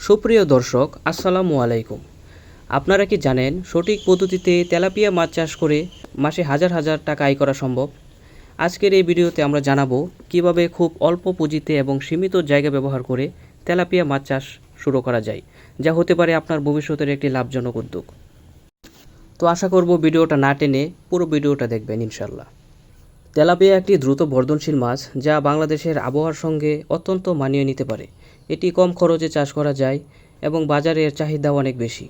সুপ্রিয় দর্শক, আসসালামু আলাইকুম। আপনারা কি জানেন সঠিক পদ্ধতিতে তেলাপিয়া মাছ চাষ করে মাসে হাজার হাজার টাকা আয় করা সম্ভব? আজকের এই ভিডিওতে আমরা জানাবো কিভাবে খুব অল্প পুঁজিতে এবং সীমিত জায়গা ব্যবহার করে তেলাপিয়া মাছ চাষ শুরু করা যায়, যা হতে পারে আপনার ভবিষ্যতের একটি লাভজনক উদ্যোগ। তো আশা করব ভিডিওটা না টেনে পুরো ভিডিওটা দেখবেন ইনশাল্লাহ। তেলাপিয়া একটি দ্রুত বর্ধনশীল মাছ যা বাংলাদেশের আবহাওয়ার সঙ্গে অত্যন্ত মানিয়ে নিতে পারে। এটি কম খরচে চাষ করা যায় এবং বাজারে এর চাহিদা অনেক বেশি।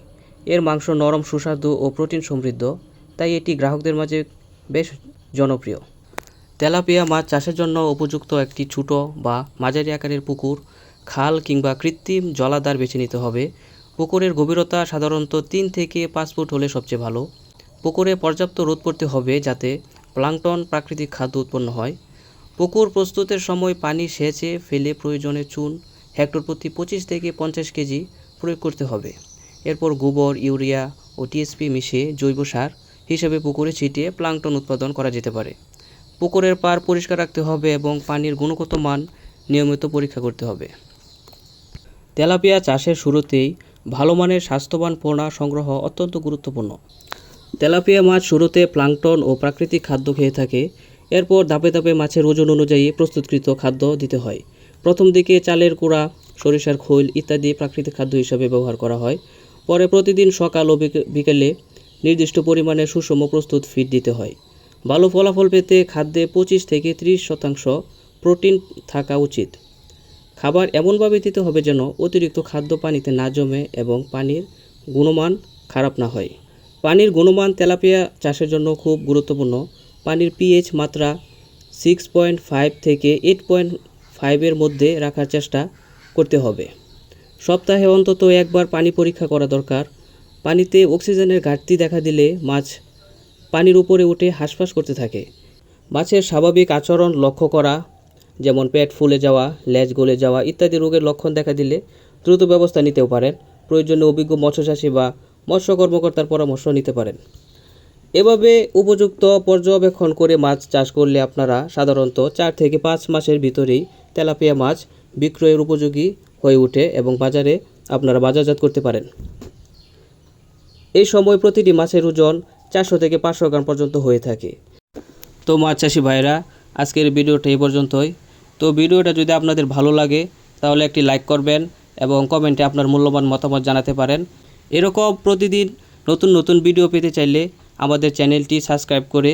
এর মাংস নরম, সুস্বাদু ও প্রোটিন সমৃদ্ধ, তাই এটি গ্রাহকদের মাঝে বেশ জনপ্রিয়। তেলাপিয়া মাছ চাষের জন্য উপযুক্ত একটি ছোট বা মাঝারি আকারের পুকুর, খাল কিংবা কৃত্রিম জলাধার বেছে নিতে হবে। পুকুরের গভীরতা সাধারণত 3 থেকে 5 ফুট হলে সবচেয়ে ভালো। পুকুরে পর্যাপ্ত রোদ পড়তে হবে যাতে প্লাঙ্কটন প্রাকৃতিক খাদ্য উৎপন্ন হয়। পুকুর প্রস্তুতের সময় পানি সেচে ফেলে প্রয়োজনে চুন হেক্টর প্রতি 25 থেকে 50 কেজি প্রয়োগ করতে হবে। এরপর গোবর, ইউরিয়া ও টিএসপি মিশিয়ে জৈব সার হিসেবে পুকুরে ছিটিয়ে প্লাঙ্কটন উৎপাদন করা যেতে পারে। পুকুরের পাড় পরিষ্কার রাখতে হবে এবং পানির গুণগত মান নিয়মিত পরীক্ষা করতে হবে। তেলাপিয়া চাষের শুরুতেই ভালো মানের স্বাস্থ্যবান পোনা সংগ্রহ অত্যন্ত গুরুত্বপূর্ণ। তেলাপিয়া মাছ শুরুতে প্লাঙ্কটন ও প্রাকৃতিক খাদ্য খেয়ে থাকে। এরপর ধাপে ধাপে মাছের ওজন অনুযায়ী প্রস্তুতকৃত খাদ্য দিতে হয়। প্রথম দিকে চালের কুড়া, সরিষার খৈল ইত্যাদি প্রাকৃতিক খাদ্য হিসাবে ব্যবহার করা হয়। পরে প্রতিদিন সকাল ও বিকেলে নির্দিষ্ট পরিমাণে সুষম প্রস্তুত ফিড দিতে হয়। ভালো ফলাফল পেতে খাদ্যে 25 থেকে 30% প্রোটিন থাকা উচিত। খাবার এমনভাবে দিতে হবে যেন অতিরিক্ত খাদ্য পানিতে না জমে এবং পানির গুণমান খারাপ না হয়। পানির গুণমান তেলাপিয়া চাষের জন্য খুব গুরুত্বপূর্ণ। পানির পিএইচ মাত্রা 6.5 থেকে 8.5 এর মধ্যে রাখার চেষ্টা করতে হবে। সপ্তাহে অন্তত একবার পানি পরীক্ষা করা দরকার। পানিতে অক্সিজেনের ঘাটতি দেখা দিলে মাছ পানির উপরে উঠে হাঁসফাঁস করতে থাকে। মাছের স্বাভাবিক আচরণ লক্ষ্য করা, যেমন পেট ফুলে যাওয়া, লেজ গলে যাওয়া ইত্যাদি রোগের লক্ষণ দেখা দিলে দ্রুত ব্যবস্থা নিতেও পারেন। প্রয়োজনে অভিজ্ঞ মৎস্যচাষী বা মৎস্য কর্মকর্তার পরামর্শ নিতে পারেন। এভাবে উপযুক্ত পর্যবেক্ষণ করে মাছ চাষ করলে আপনারা সাধারণত 4 থেকে 5 মাসের ভিতরেই তেলাপিয়া মাছ বিক্রয়ের উপযোগী হয়ে ওঠে এবং বাজারে আপনারা বাজারজাত করতে পারেন। এই সময় প্রতিটি মাছের ওজন 400 থেকে 500 গ্রাম পর্যন্ত হয়ে থাকে। তো মাছ চাষি ভাইরা, আজকের ভিডিওটা এই পর্যন্তই। তো ভিডিওটা যদি আপনাদের ভালো লাগে তাহলে একটি লাইক করবেন এবং কমেন্টে আপনার মূল্যবান মতামত জানাতে পারেন। এরকম প্রতিদিন নতুন নতুন ভিডিও পেতে চাইলে আমাদের চ্যানেলটি সাবস্ক্রাইব করে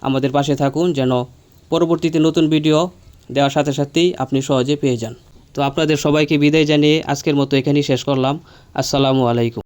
আমাদের পাশে থাকুন, যেন পরবর্তীতে নতুন ভিডিও দেওয়ার সাথে সাথেই আপনি সহজে পেয়ে যান। তো আপনাদের সবাইকে বিদায় জানিয়ে আজকের মতো এখানেই শেষ করলাম। আসসালামু আলাইকুম।